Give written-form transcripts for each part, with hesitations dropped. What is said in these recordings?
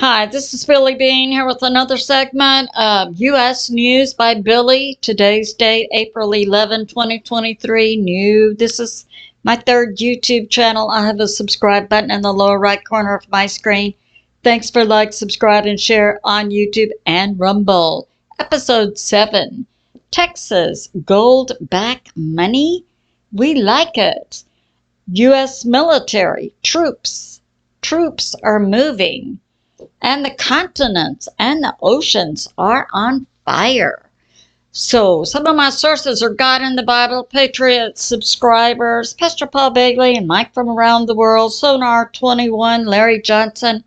Hi, this is Billie Beene here with another segment of U.S. News by Billie. Today's date, April 11, 2023. This is my third YouTube channel. I have a subscribe button in the lower right corner of my screen. Thanks for like, subscribe, and share on YouTube and Rumble. Episode 7, Texas Gold Back Money? We like it. U.S. military troops are moving. And the continents and the oceans are on fire. So some of my sources are God in the Bible, Patriot subscribers, Pastor Paul Begley and Mike from around the world, Sonar 21, Larry Johnson,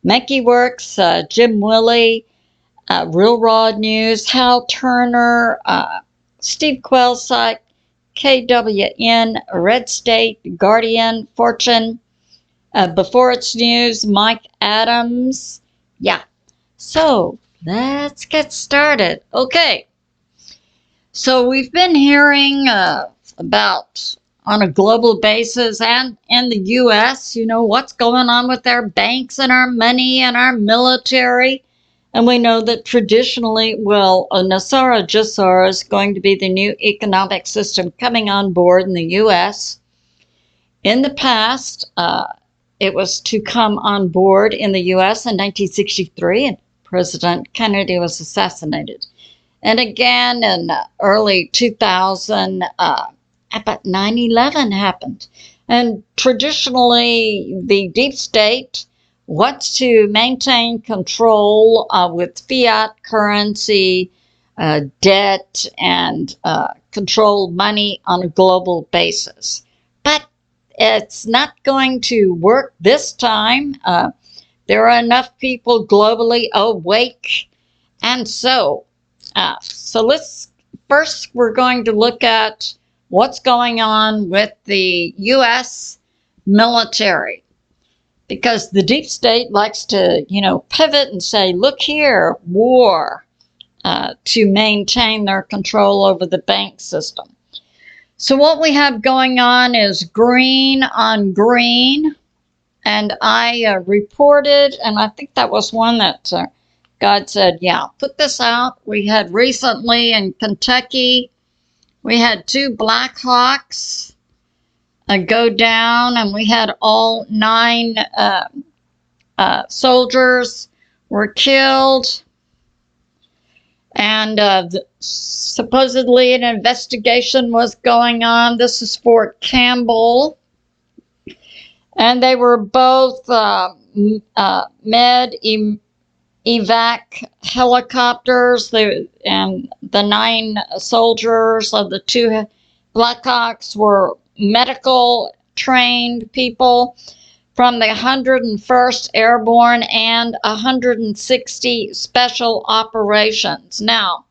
Menke Works, Jim Willie, Real Raw News, Hal Turner, Steve Quellsite, KWN, Red State, Guardian, Fortune, Beforeitsnews, Mike Adams. Yeah. So let's get started. Okay. So we've been hearing about, on a global basis and in the U.S., what's going on with our banks and our money and our military. And we know that traditionally, Nasara Jassar is going to be the new economic system coming on board in the U.S. In the past, it was to come on board in the U.S. in 1963, and President Kennedy was assassinated. And again in early 2000, about 9/11 happened. And traditionally, the deep state wants to maintain control with fiat currency, debt, and control money on a global basis. But it's not going to work this time. There are enough people globally awake. And so we're going to look at what's going on with the U.S. military. Because the deep state likes to, pivot and say, look here, war, to maintain their control over the bank system. So what we have going on is green on green, and I reported, and I think that was one that God said, yeah, put this out. We had recently in Kentucky, we had 2 Black Hawks go down, and we had all 9 soldiers were killed. And supposedly an investigation was going on. This is Fort Campbell. And they were both evac helicopters. And the 9 soldiers of the 2 Blackhawks were medical trained people from the 101st Airborne and 160 Special Operations. Now,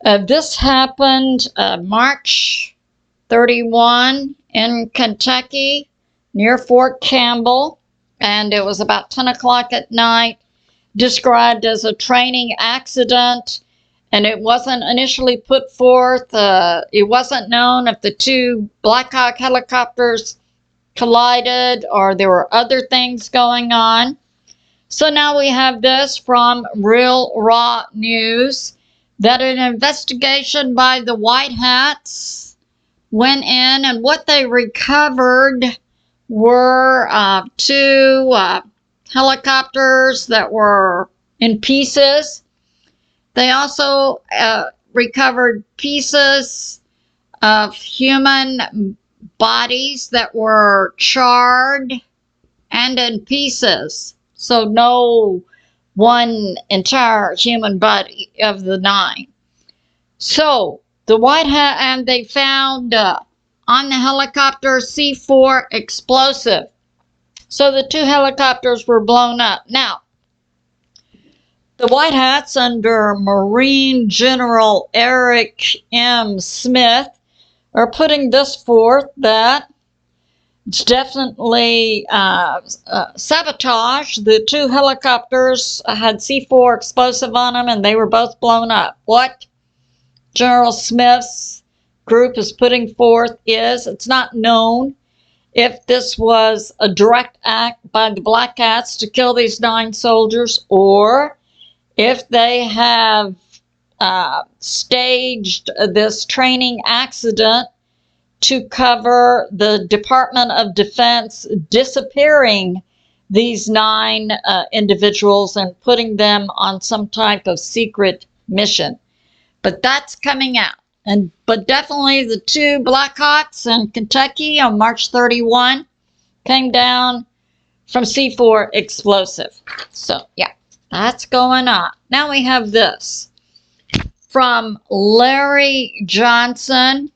this happened March 31 in Kentucky near Fort Campbell, and it was about 10 o'clock at night, described as a training accident, and it wasn't initially put forth. It wasn't known if the 2 Black Hawk helicopters collided or there were other things going on. So now we have this from Real Raw News that an investigation by the White Hats went in, and what they recovered were 2 helicopters that were in pieces. They also recovered pieces of human bodies that were charred and in pieces. So no one entire human body of the 9. So the White Hat, and they found on the helicopter C4 explosive. So the 2 helicopters were blown up. Now, the White Hats under Marine General Eric M. Smith are putting this forth that it's definitely sabotage. The 2 helicopters had C4 explosive on them, and they were both blown up. What General Smith's group is putting forth is, it's not known if this was a direct act by the Black Cats to kill these 9 soldiers, or if they have staged this training accident to cover the Department of Defense disappearing these 9 individuals and putting them on some type of secret mission. But that's coming out. But definitely the 2 Blackhawks in Kentucky on March 31 came down from C4 explosive. So, yeah, that's going on. Now we have this from Larry Johnson.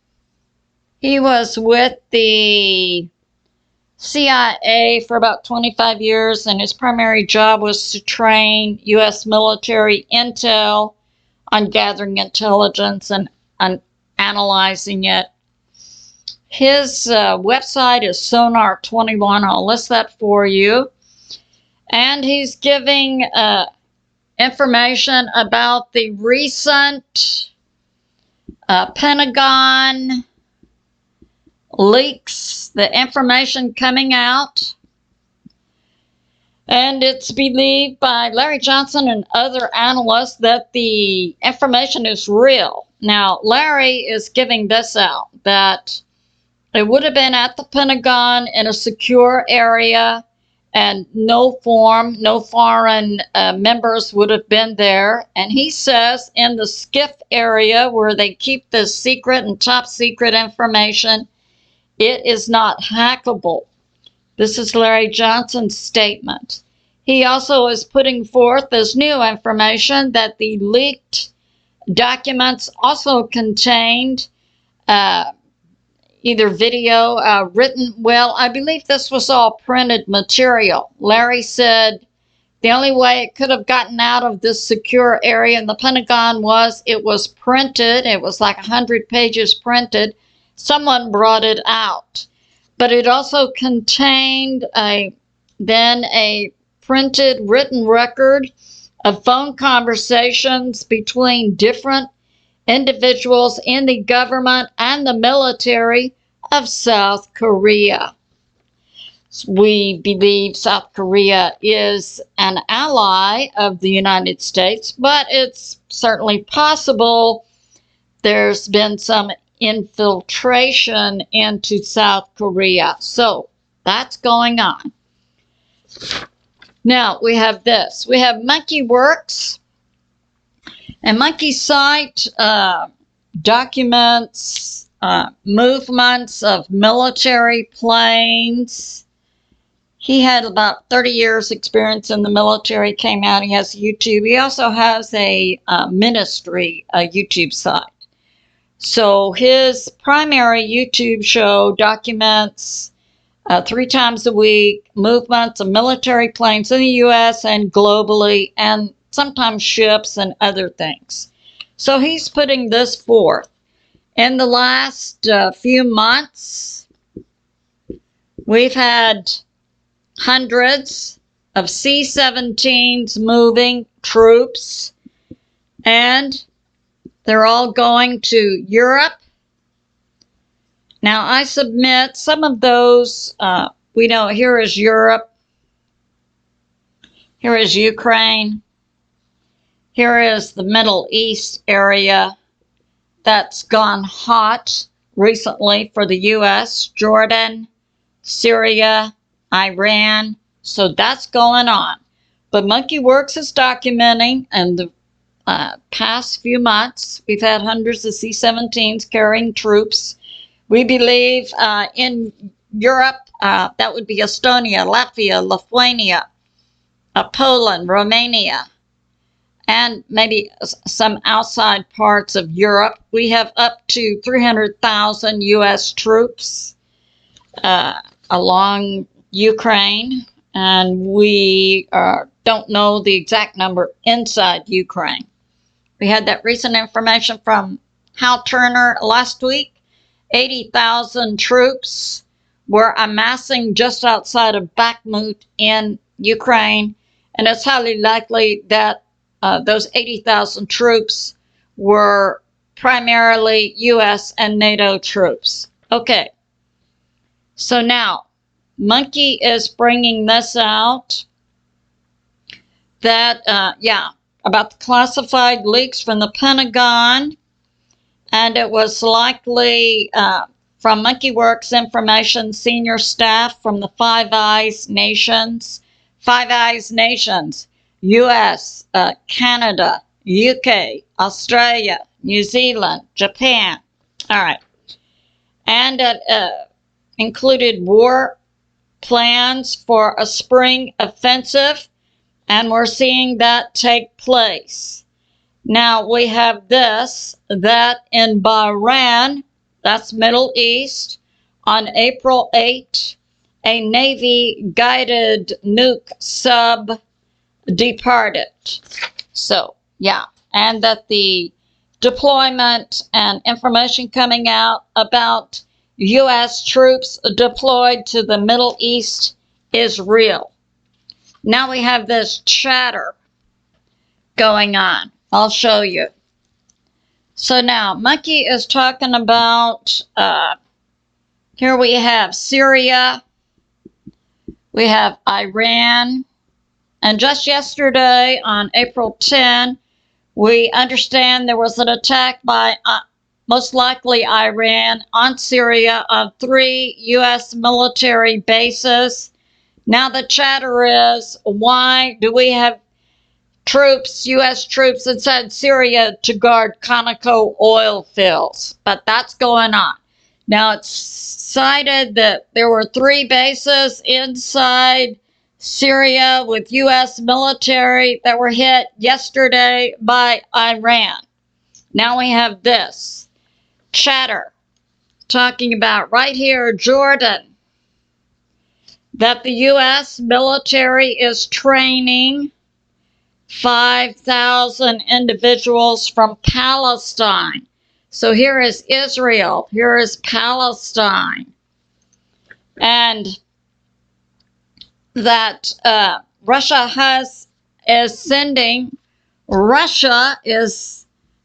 He was with the CIA for about 25 years, and his primary job was to train U.S. military intel on gathering intelligence and analyzing it. His website is Sonar21. I'll list that for you. And he's giving information about the recent Pentagon leaks, the information coming out. And it's believed by Larry Johnson and other analysts that the information is real. Now, Larry is giving this out, that it would have been at the Pentagon in a secure area, and no foreign members would have been there. And he says in the SCIF area where they keep the secret and top secret information, it is not hackable. This is Larry Johnson's statement. He also is putting forth as new information that the leaked documents also contained either video, written, well, I believe this was all printed material. Larry said the only way it could have gotten out of this secure area in the Pentagon was it was printed. It was like 100 pages printed. Someone brought it out. But it also contained a printed written record of phone conversations between different individuals in the government and the military of South Korea. We believe South Korea is an ally of the United States, but it's certainly possible there's been some infiltration into South Korea. So that's going on. Now we have this. We have MonkeyWorks. And Monkey Site documents movements of military planes. He had about 30 years experience in the military, came out, he has YouTube. He also has a ministry, a YouTube site. So his primary YouTube show documents 3 times a week movements of military planes in the U.S. and globally, and sometimes ships and other things. So he's putting this forth. In the last few months, we've had hundreds of C-17s moving troops, and they're all going to Europe. Now, I submit some of those, we know here is Europe, here is Ukraine, here is the Middle East area that's gone hot recently for the U.S., Jordan, Syria, Iran, so that's going on. But MonkeyWorks is documenting, and the past few months, we've had hundreds of C-17s carrying troops. We believe in Europe, that would be Estonia, Latvia, Lithuania, Poland, Romania, and maybe some outside parts of Europe. We have up to 300,000 U.S. troops along Ukraine, and we don't know the exact number inside Ukraine. We had that recent information from Hal Turner last week. 80,000 troops were amassing just outside of Bakhmut in Ukraine, and it's highly likely that those 80,000 troops were primarily U.S. and NATO troops. Okay, so now Monkey is bringing this out. That, about the classified leaks from the Pentagon. And it was likely from MonkeyWorks information, senior staff from the Five Eyes Nations, U.S., Canada, UK, Australia, New Zealand, Japan. All right. And it included war plans for a spring offensive, and we're seeing that take place. Now we have this, that in Bahrain, that's Middle East, on April 8, a Navy-guided nuke sub departed. So, yeah, and that the deployment and information coming out about U.S. troops deployed to the Middle East is real. Now we have this chatter going on. I'll show you. So now, Monkey is talking about, here we have Syria, we have Iran, and just yesterday on April 10, we understand there was an attack by most likely Iran on Syria on 3 U.S. military bases. Now the chatter is, why do we have troops, U.S. troops inside Syria to guard Conoco oil fields? But that's going on. Now it's cited that there were 3 bases inside Syria with U.S. military that were hit yesterday by Iran. Now we have this chatter talking about right here, Jordan, that the U.S. military is training 5,000 individuals from Palestine. So here is Israel, here is Palestine. And that Russia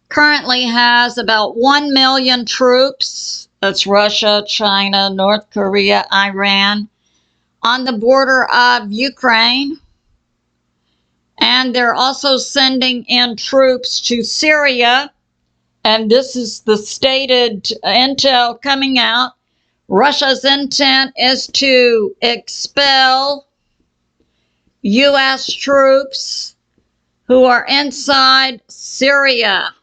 currently has about 1 million troops. That's Russia, China, North Korea, Iran, on the border of Ukraine. And they're also sending in troops to Syria. And this is the stated intel coming out. Russia's intent is to expel U.S. troops who are inside Syria.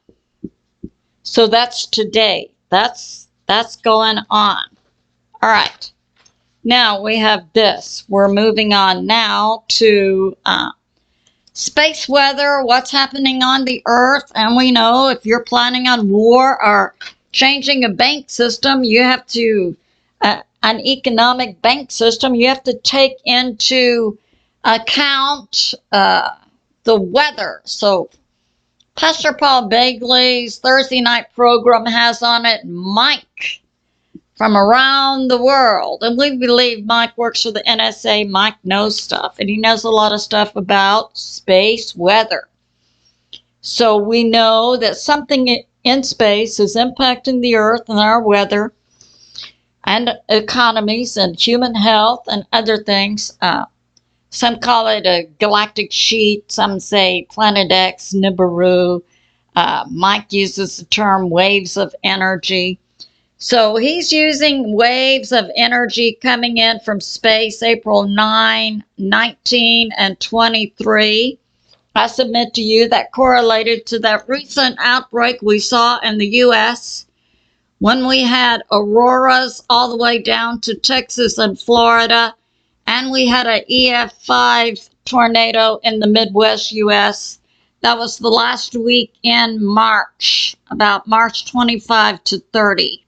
So that's today. That's going on. All right. Now we have this. We're moving on now to space weather, what's happening on the Earth. And we know if you're planning on war or changing a bank system, you have to, an economic bank system, you have to take into account the weather. So Pastor Paul Begley's Thursday night program has on it Mike from around the world. And we believe Mike works for the NSA. Mike knows stuff, and he knows a lot of stuff about space weather. So we know that something in space is impacting the Earth and our weather and economies and human health and other things. Some call it a galactic sheet. Some say Planet X, Nibiru. Mike uses the term waves of energy. So he's using waves of energy coming in from space April 9, 19, and 23. I submit to you that correlated to that recent outbreak we saw in the U.S. when we had auroras all the way down to Texas and Florida, and we had an EF5 tornado in the Midwest U.S. That was the last week in March, about March 25 to 30.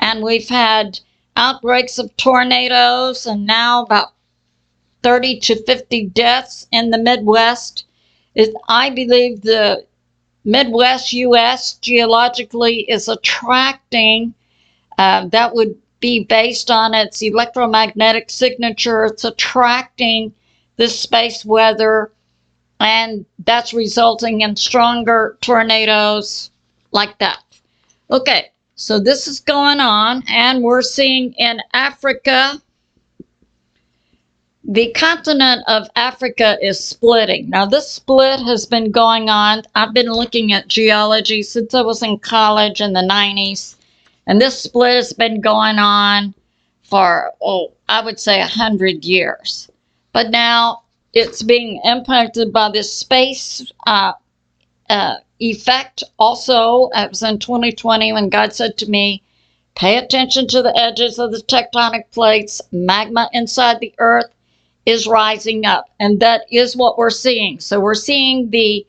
And we've had outbreaks of tornadoes and now about 30 to 50 deaths in the Midwest. I believe the Midwest U.S. geologically is attracting, that would be based on its electromagnetic signature. It's attracting this space weather, and that's resulting in stronger tornadoes like that. Okay. So this is going on, and we're seeing in Africa the continent of Africa is splitting. Now, this split has been going on. I've been looking at geology since I was in college in the 90s. And this split has been going on for, I would say 100 years. But now it's being impacted by this space effect. Also, it was in 2020 when God said to me, pay attention to the edges of the tectonic plates. Magma inside the earth is rising up, and that is what we're seeing. So we're seeing the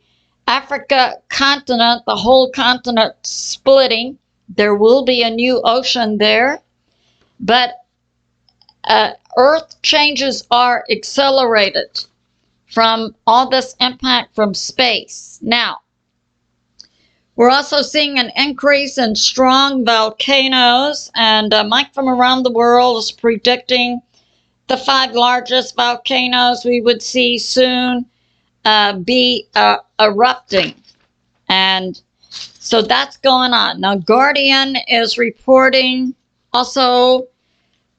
Africa continent, the whole continent splitting. There will be a new ocean there, but earth changes are accelerated from all this impact from space. Now, we're also seeing an increase in strong volcanoes, and Mike from around the world is predicting the 5 largest volcanoes we would see soon be erupting. And so that's going on. Now, Guardian is reporting also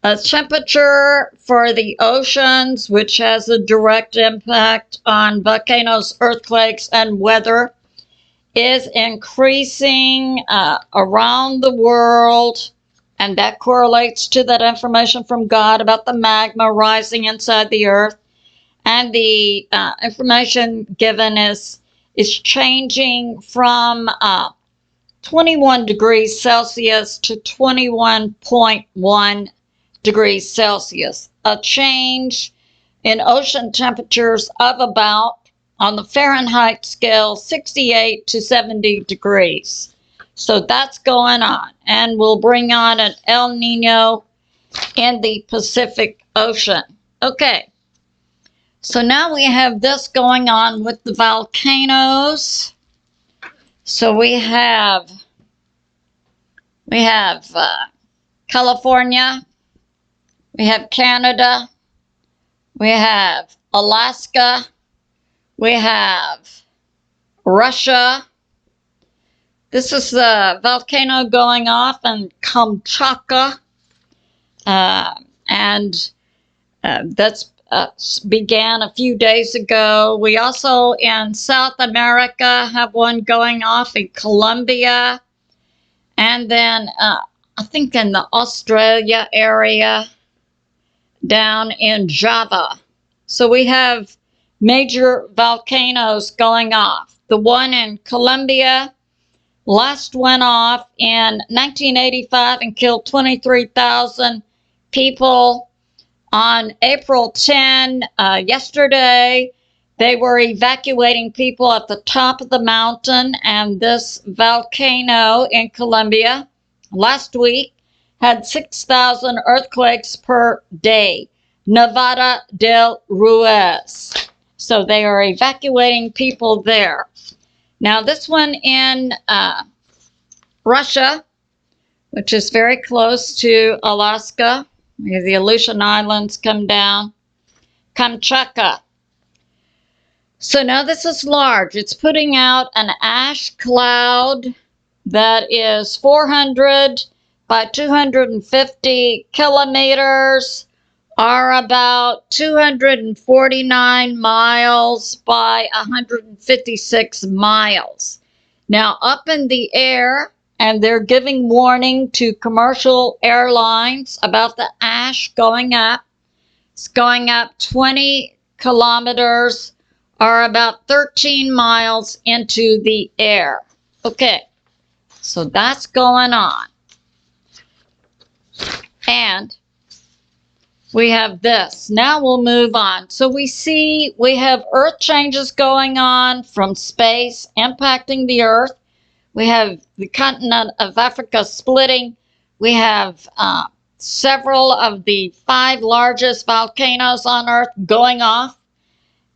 a temperature for the oceans, which has a direct impact on volcanoes, earthquakes, and weather, is increasing around the world. And that correlates to that information from God about the magma rising inside the earth. And the information given is changing from 21 degrees Celsius to 21.1 degrees Celsius. A change in ocean temperatures of about, on the Fahrenheit scale, 68 to 70 degrees. So that's going on, and we'll bring on an El Nino in the Pacific Ocean. Okay, so now we have this going on with the volcanoes. So we have California, we have Canada, we have Alaska, we have Russia. This is the volcano going off in Kamchatka, and that's began a few days ago. We also in South America have one going off in Colombia, and then I think in the Australia area down in Java. So we have major volcanoes going off. The one in Colombia last went off in 1985 and killed 23,000 people. On April 10, yesterday, they were evacuating people at the top of the mountain, and this volcano in Colombia last week had 6,000 earthquakes per day. Nevada del Ruiz. So they are evacuating people there. Now, this one in Russia, which is very close to Alaska, the Aleutian Islands come down, Kamchatka. So now this is large. It's putting out an ash cloud that is 400 by 250 kilometers, are about 249 miles by 156 miles. Now, up in the air, and they're giving warning to commercial airlines about the ash going up. It's going up 20 kilometers, or about 13 miles into the air. Okay, so that's going on. And we have this. Now we'll move on. So we have earth changes going on from space impacting the earth. We have the continent of Africa splitting. We have several of the 5 largest volcanoes on earth going off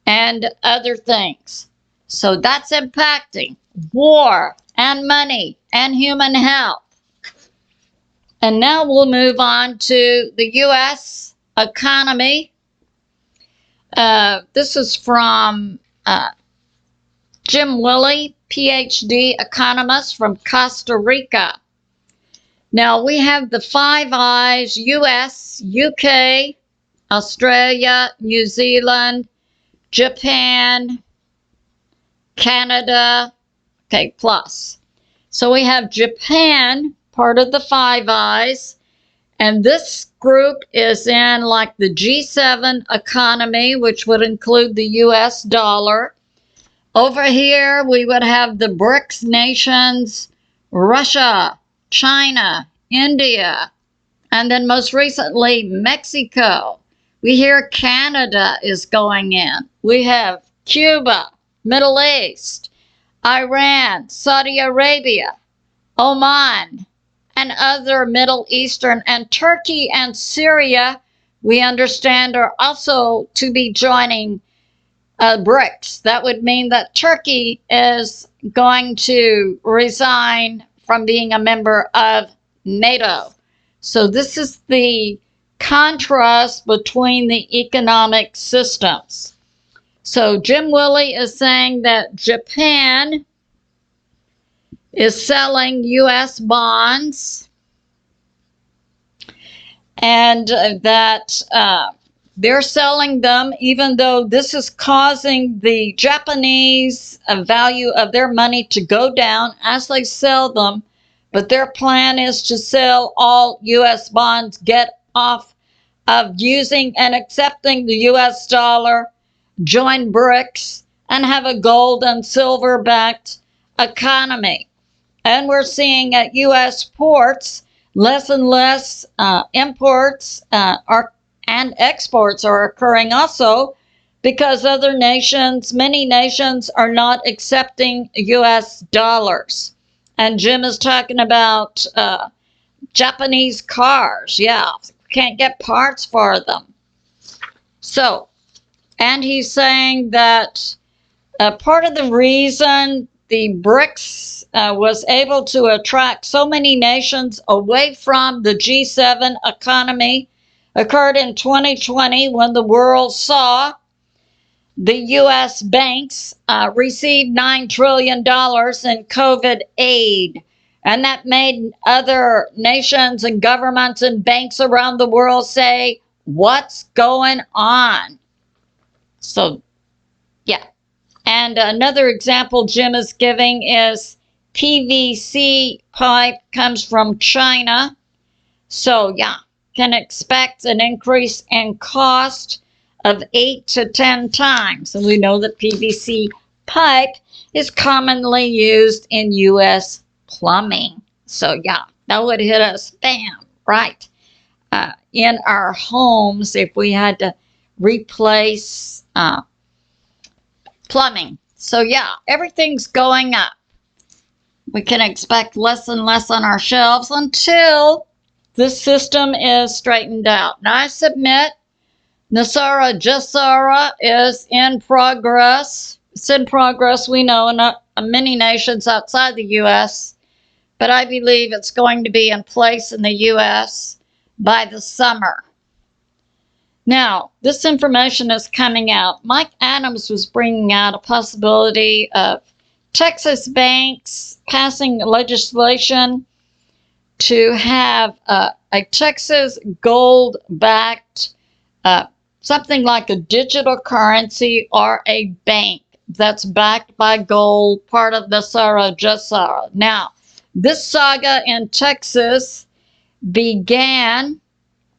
and other things. So that's impacting war and money and human health. And now we'll move on to the U.S. economy. This is from Jim Willie, PhD economist from Costa Rica. Now we have the 5 eyes, U.S., UK, Australia, New Zealand, Japan, Canada, okay, plus. So we have Japan, part of the Five Eyes, and this group is in like the G7 economy, which would include the US dollar. Over here, we would have the BRICS nations, Russia, China, India, and then most recently, Mexico. We hear Canada is going in. We have Cuba, Middle East, Iran, Saudi Arabia, Oman, and other Middle Eastern, and Turkey and Syria, we understand, are also to be joining BRICS. That would mean that Turkey is going to resign from being a member of NATO. So this is the contrast between the economic systems. So Jim Willie is saying that Japan is selling U.S. bonds, and that they're selling them even though this is causing the Japanese value of their money to go down as they sell them. But their plan is to sell all U.S. bonds, get off of using and accepting the U.S. dollar, join BRICS, and have a gold and silver-backed economy. And we're seeing at U.S. ports less and less imports and exports are occurring also because other nations, many nations, are not accepting U.S. dollars. And Jim is talking about Japanese cars. Yeah, can't get parts for them. So, and he's saying that part of the reason the BRICS was able to attract so many nations away from the G7 economy occurred in 2020 when the world saw the U.S. banks receive $9 trillion in COVID aid. And that made other nations and governments and banks around the world say, what's going on? So, yeah. And another example Jim is giving is PVC pipe comes from China. So, yeah, can expect an increase in cost of 8 to 10 times. And we know that PVC pipe is commonly used in U.S. plumbing. So, yeah, that would hit us, bam, right in our homes if we had to replace plumbing. So, yeah, everything's going up. We can expect less and less on our shelves until this system is straightened out. Now, I submit Nasara Jassara is in progress. It's in progress, we know, in many nations outside the U.S., but I believe it's going to be in place in the U.S. by the summer. Now, this information is coming out. Mike Adams was bringing out a possibility of Texas banks passing legislation to have a Texas gold-backed something like a digital currency or a bank that's backed by gold, part of the Nasara Jassara. Now, this saga in Texas began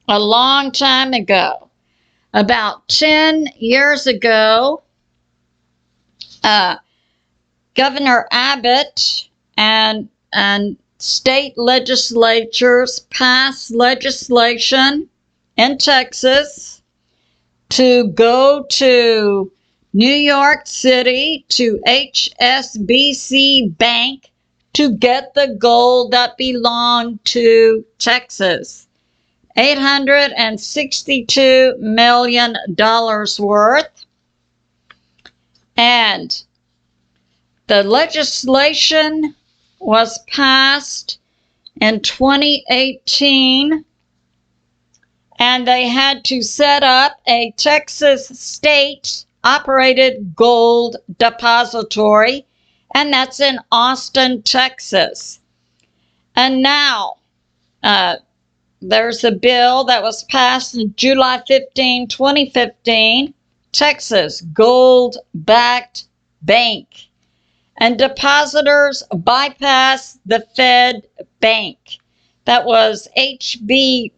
a long time ago. About 10 years ago, Governor Abbott and state legislatures passed legislation in Texas to go to New York City to HSBC Bank to get the gold that belonged to Texas. $862 million worth. And the legislation was passed in 2018, and they had to set up a Texas state-operated gold depository, and that's in Austin, Texas. And now, there's a bill that was passed on July 15, 2015, Texas gold-backed bank. And depositors bypass the Fed bank. That was HB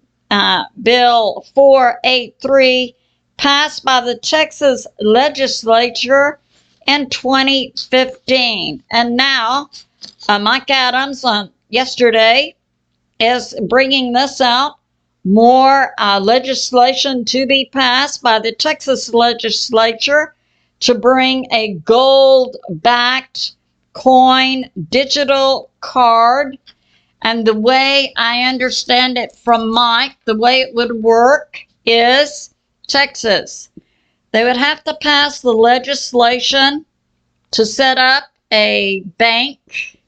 Bill 483, passed by the Texas legislature in 2015. And now, Mike Adams yesterday is bringing this out. More legislation to be passed by the Texas legislature to bring a gold-backed coin digital card. And the way I understand it from Mike, the way it would work is Texas. They would have to pass the legislation to set up a bank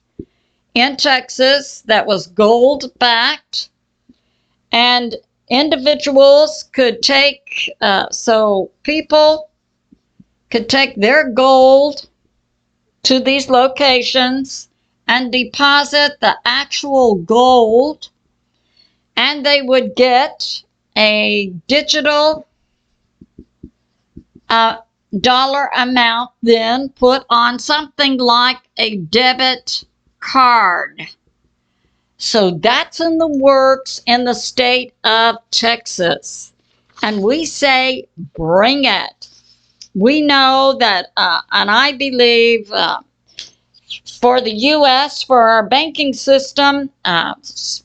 in Texas that was gold-backed. And individuals could take, so people could take their gold to these locations and deposit the actual gold, and they would get a digital dollar amount then put on something like a debit card. So that's in the works in the state of Texas. And we say, bring it. We know that, and I believe for the U.S., for our banking system,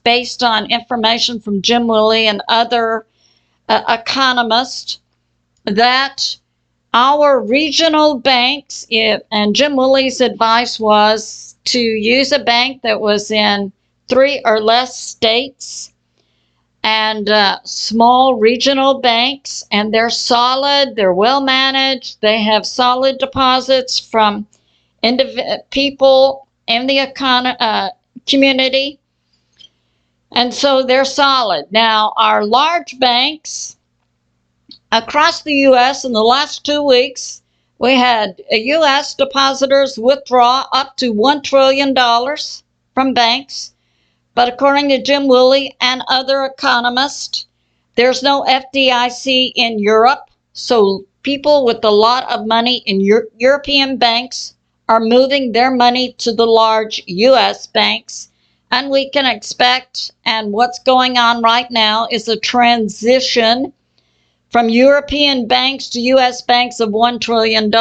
based on information from Jim Willie and other economists, that our regional banks, and Jim Willie's advice was to use a bank that was in 3 or less states, and small regional banks, and they're solid, they're well managed, they have solid deposits from people in the community, and so they're solid. Now, our large banks across the U.S. in the last 2 weeks, we had U.S. depositors withdraw up to $1 trillion from banks. But according to Jim Willie and other economists, there's no FDIC in Europe. So people with a lot of money in European banks are moving their money to the large U.S. banks. And we can expect, and what's going on right now is a transition from European banks to U.S. banks of $1 trillion.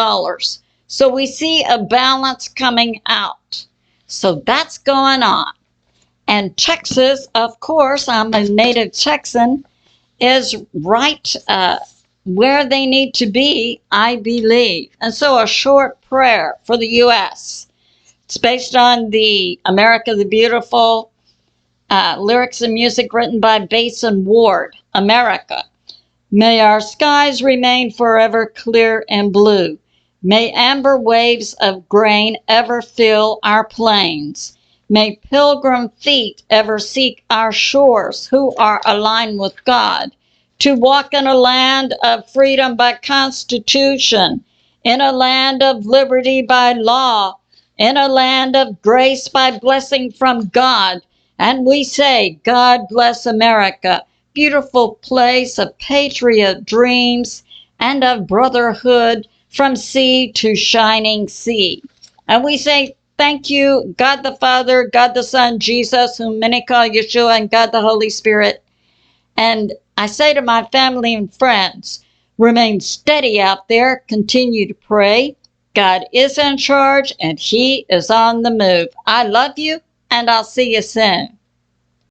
So we see a balance coming out. So that's going on. And Texas, of course, I'm a native Texan, is right where they need to be, I believe. And so a short prayer for the U.S. It's based on the America the Beautiful lyrics and music written by Basin Ward. America. May our skies remain forever clear and blue. May amber waves of grain ever fill our plains. May pilgrim feet ever seek our shores who are aligned with God, to walk in a land of freedom by constitution, in a land of liberty by law, in a land of grace by blessing from God. And we say, God bless America, beautiful place of patriot dreams and of brotherhood from sea to shining sea. And we say, thank you, God the Father, God the Son, Jesus, whom many call Yeshua, and God the Holy Spirit. And I say to my family and friends, remain steady out there, continue to pray. God is in charge, and He is on the move. I love you, and I'll see you soon.